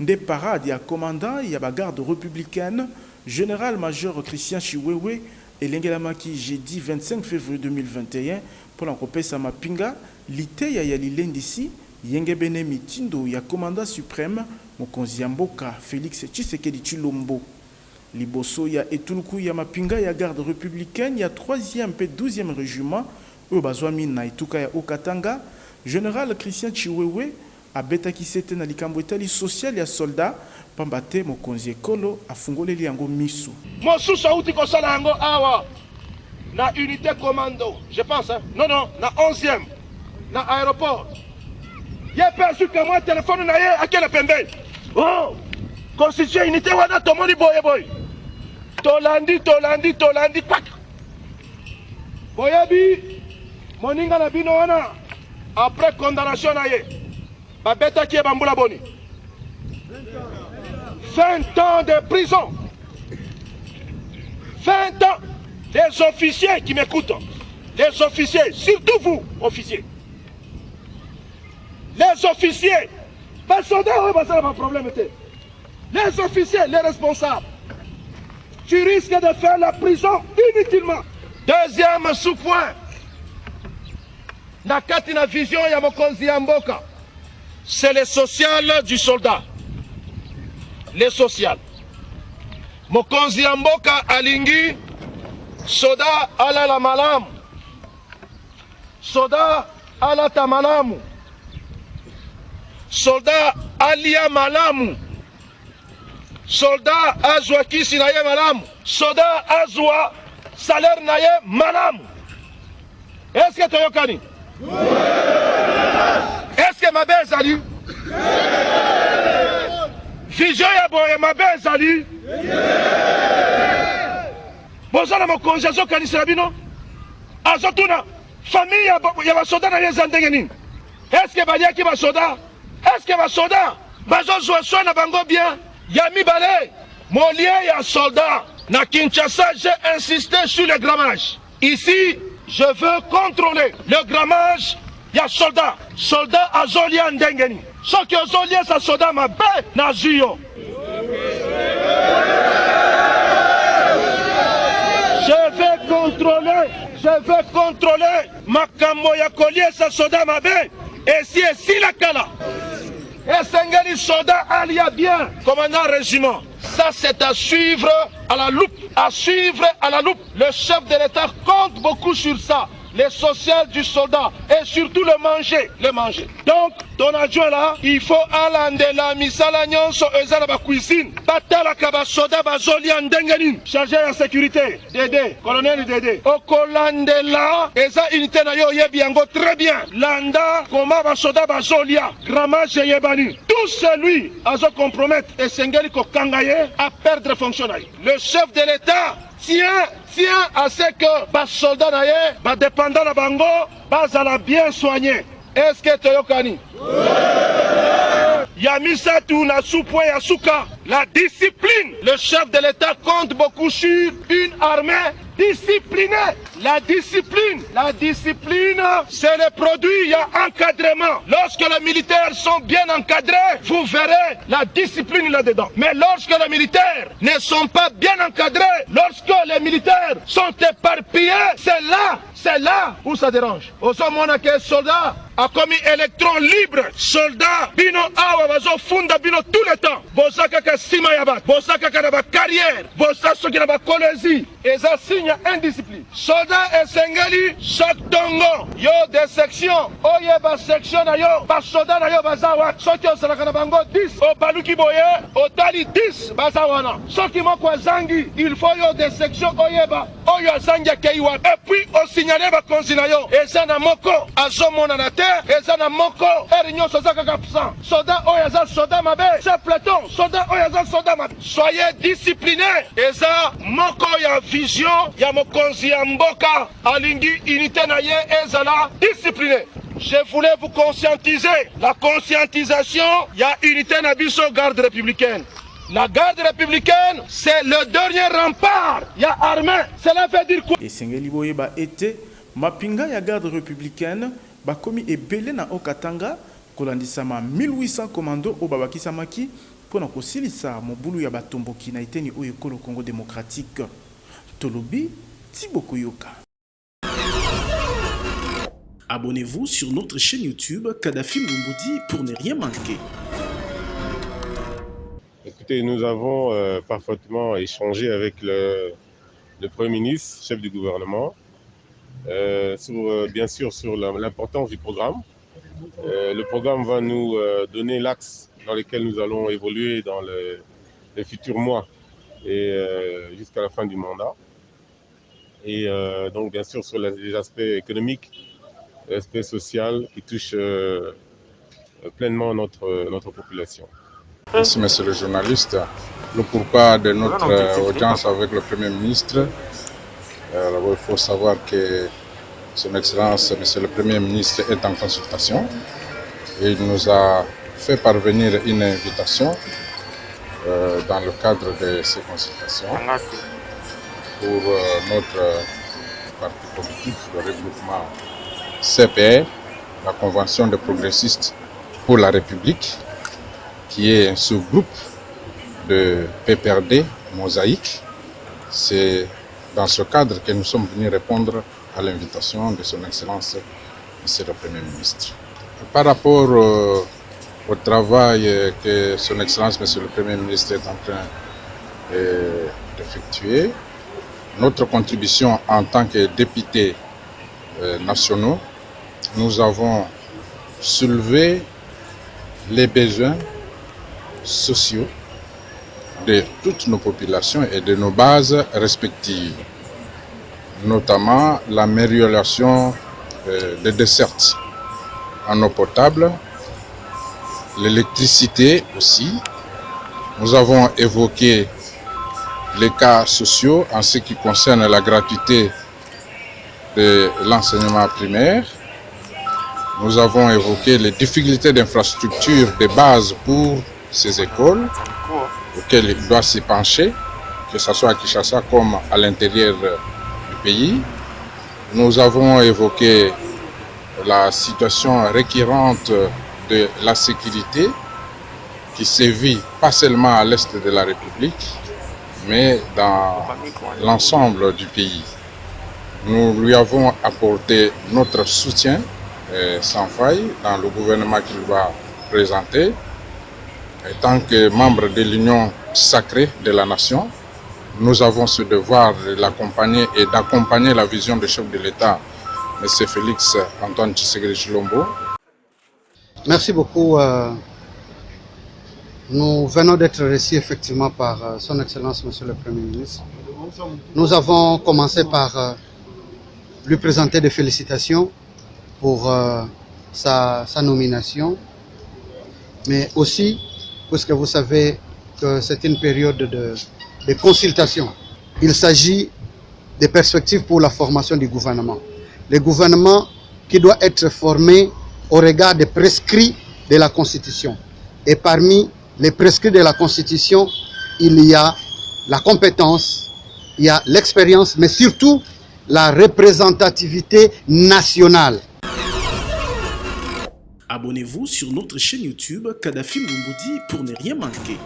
Nde parade ya commandant ya bagarde républicaine, général-major Christian Chiwewe et l'engelamaki jeudi 25 février 2021 pour l'encopesa mapinga, lite ya lilendisi, yengebene mitindo ya commandant suprême, mokonzi ya mboka Félix Tshisekedi Tshilombo. Liboso ya etuluku ya mapinga ya garde républicaine ya 3e et 12e régiment, Obazwami na ituka ya Okatanga, général Christian Chiwewe abetaki sete na likambo etali social ya soldat pambate mokonzi ekolo afungoleli yango misu. Mosusu auti kosala yango awa na unité commando, je pense hein? Non, na 11e, na aéroport. Yé perçu que moi téléphone na yé à quel pembe. Oh, constitution unité wana tomoni boy. Tolandi kwak. Boyebi moninga na bino wana après condamnation na yé. Babeta qui est bamboula boni. 20 ans de prison. 20 ans. Les officiers qui m'écoutent. Les officiers, surtout vous, officiers. Les officiers. Pas soldats, oui, ça n'a pas de problème. Les officiers, les responsables. Tu risques de faire la prison inutilement. Deuxième sous-point. Nakati na vision ya mokonzi ya mboka. C'est le social du soldat. Le social. Mokonzi ya mboka alingi soda ala la malamu. Soda ala ta malamu. Soldat alia malamu. Soldat azwa kisi na ye malamu. Soldat azwa salaire na ye malamu. Est-ce que toyokani? Est-ce que ma belle ezali? Vision ya boye ma belle ezali? Bozala mokonzi azokanisela bino? Azotuna famille ya basoda na ye eza ndenge nini? Est-ce que baliaki basoda? Est-ce que basoda bazozwa soin na bango bien? Ya mibale molie ya soldat na Kinshasa, j'ai insisté sur le grammage. Ici, je veux contrôler le grammage. Ya soldat. Soldat azolia ndengeni. Soki azolia sa soldat mabe na zuyo. Je vais contrôler makambo ya kolia sa soldat mabe. Et si la kala. Et Sengeli soldat alia bien. Commandant régiment. Ça c'est à suivre à la loupe. À suivre à la loupe. Le chef de l'État compte beaucoup sur ça. Les social du soldat et surtout le manger. Donc, ton adjoint là, il faut alande la misala nyonso ezala ba cuisine. Batala kaba soda bazoli andengeni. Chargé de sécurité, Dédé, colonel Dédé. Okolande la, eza unité na yo yebi yango très bien. Landa, koma ba soda bazolia, grammage yebani. Tout celui azo compromettre et sengeli ko kangaye à perdre fonctionnaire. Le chef de l'État tient à ce que les soldats les dépendants de Bango bazala bien soignés. Est-ce que Toyokani? Yamisa Tuna Soupoué Yasuka. La discipline. Le chef de l'État compte beaucoup sur une armée disciplinée. La discipline, c'est le produit, il y a encadrement. Lorsque les militaires sont bien encadrés, vous verrez la discipline là-dedans. Mais lorsque les militaires ne sont pas bien encadrés, lorsque les militaires sont éparpillés, c'est là où ça dérange. Au moment où soldat a commis électron libre, soldat, bino awa bazo funda bino tout le temps. Bosaka ka sima yabat, bosaka ka na ba carrière, bosaka soki na ba kolezi, eza signe indiscipline. Soldat esengeli chaque tongo yo de section, oyeba section na yo, ba soldat na yo bazawa, soki osalaka na bango 10, o baluki boye, otali 10 bazawana. Soki moko azangi, il faut yo de section oyeba, oyo azangi akeiwa. Et puis o signaler ba konzi na yo, eza na moko azomona na terre, eza na moko erinyo sozaka ka absent. Soldat oyaza soldat mabe, c'est peloton, soldat oyaza soldat mabe. Soyez disciplinés, eza moko ya vision ya mokonzi ya mboka alingi unité na ye ezala discipliné. Je voulais vous conscientiser. La conscientisation, il y a unité na biso garde républicaine. La garde républicaine, c'est le dernier rempart. Il y a armée. Cela veut dire quoi? Et Sengeli Boyeba était mapinga ya garde républicaine, bakomi ebele na Okatanga, kolandisama 1800 commandos au Babaki Samaki, mpona kosilisa mobulu ya batomboki na eteni oyo ekolo Congo démocratique. Tolobi Thibaut Koyoka. Abonnez-vous sur notre chaîne YouTube Kadhafi Mboumoudi pour ne rien manquer. Écoutez, nous avons parfaitement échangé avec le Premier ministre, chef du gouvernement, bien sûr sur l'importance du programme. Le programme va nous donner l'axe dans lequel nous allons évoluer dans les futurs mois et jusqu'à la fin du mandat. Et donc bien sûr sur les aspects économiques, l'aspect social qui touche pleinement notre population. Merci, monsieur le journaliste. Le pourquoi de notre audience avec le Premier ministre, il faut savoir que Son Excellence, monsieur le Premier ministre, est en consultation. Et il nous a fait parvenir une invitation dans le cadre de ces consultations pour notre parti politique, le regroupement CPR, la Convention des progressistes pour la République, qui est un sous-groupe de PPRD Mosaïque. C'est dans ce cadre que nous sommes venus répondre à l'invitation de Son Excellence, Monsieur le Premier ministre. Par rapport au travail que Son Excellence, Monsieur le Premier ministre est en train d'effectuer, notre contribution en tant que députés nationaux, nous avons soulevé les besoins sociaux de toutes nos populations et de nos bases respectives, notamment l'amélioration des dessertes en eau potable, l'électricité aussi. Nous avons évoqué les cas sociaux en ce qui concerne la gratuité de l'enseignement primaire. Nous avons évoqué les difficultés d'infrastructure de base pour ces écoles, auxquelles il doit s'y pencher, que ce soit à Kinshasa comme à l'intérieur du pays. Nous avons évoqué la situation récurrente de la sécurité qui sévit pas seulement à l'est de la République, mais dans l'ensemble du pays. Nous lui avons apporté notre soutien sans faille dans le gouvernement qu'il va présenter. En tant que membre de l'Union sacrée de la nation, nous avons ce devoir de l'accompagner et d'accompagner la vision du chef de l'État, M. Félix Antoine Tshisekedi Tshilombo. Merci beaucoup. Nous venons d'être reçus effectivement par Son Excellence, Monsieur le Premier ministre. Nous avons commencé par lui présenter des félicitations pour sa nomination, mais aussi, puisque vous savez que c'est une période de consultation. Il s'agit des perspectives pour la formation du gouvernement. Le gouvernement qui doit être formé au regard des prescrits de la Constitution. Et parmi les prescrits de la Constitution, il y a la compétence, il y a l'expérience, mais surtout la représentativité nationale. Abonnez-vous sur notre chaîne YouTube Kadhafi Mboumoudi pour ne rien manquer.